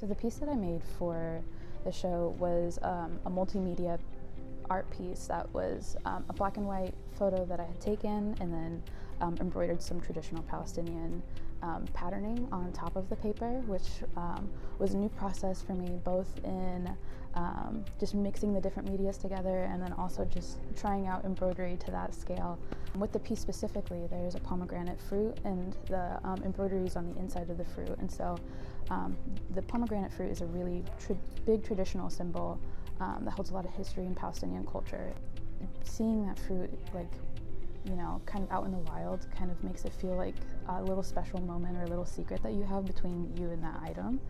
So the piece that I made for the show was a multimedia art piece that was a black and white photo that I had taken and then embroidered some traditional Palestinian patterning on top of the paper, which was a new process for me, both in just mixing the different medias together and then also just trying out embroidery to that scale. With the piece specifically, there's a pomegranate fruit and the embroidery is on the inside of the fruit, and so the pomegranate fruit is a really big traditional symbol that holds a lot of history in Palestinian culture. Seeing that fruit, like, you know, kind of out in the wild kind of makes it feel like a little special moment or a little secret that you have between you and that item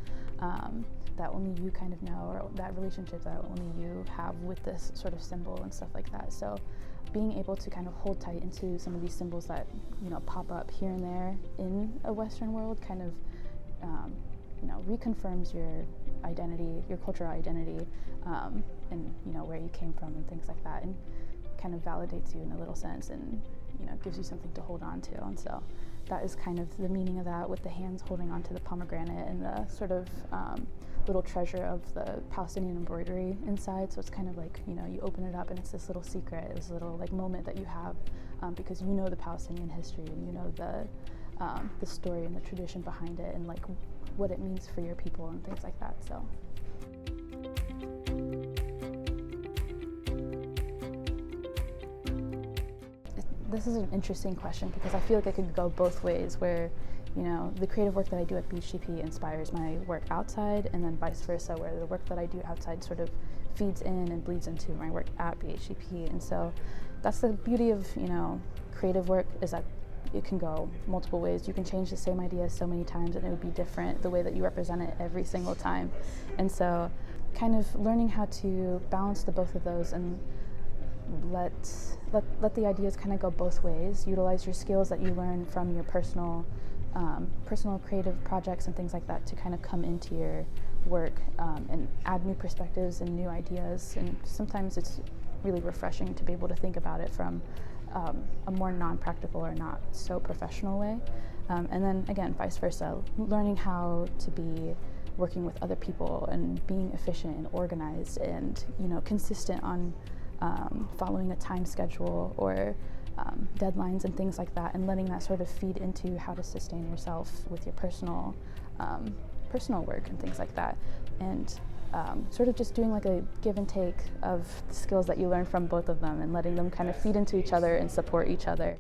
that only you kind of know, or that relationship that only you have with this sort of symbol and stuff like that. So being able to kind of hold tight into some of these symbols that, you know, pop up here and there in a Western world kind of you know, reconfirms your identity, your cultural identity, and, you know, where you came from and things like that, and kind of validates you in a little sense, and, you know, gives you something to hold on to. And so that is kind of the meaning of that, with the hands holding onto the pomegranate and the sort of little treasure of the Palestinian embroidery inside. So it's kind of like, you know, you open it up and it's this little secret, this little like moment that you have because you know the Palestinian history and you know the story and the tradition behind it and like what it means for your people and things like that. So. This is an interesting question because I feel like it could go both ways, where, you know, the creative work that I do at BHDP inspires my work outside, and then vice versa, where the work that I do outside sort of feeds in and bleeds into my work at BHDP. And so that's the beauty of, you know, creative work, is that it can go multiple ways. You can change the same idea so many times and it would be different the way that you represent it every single time. And so kind of learning how to balance the both of those and let the ideas kind of go both ways. Utilize your skills that you learn from your personal creative projects and things like that to kind of come into your work and add new perspectives and new ideas. And sometimes it's really refreshing to be able to think about it from a more non-practical or not so professional way. And then again, vice versa, learning how to be working with other people and being efficient and organized and, you know, consistent on following a time schedule or deadlines and things like that, and letting that sort of feed into how to sustain yourself with your personal work and things like that, and sort of just doing like a give and take of the skills that you learn from both of them and letting them kind of feed into each other and support each other.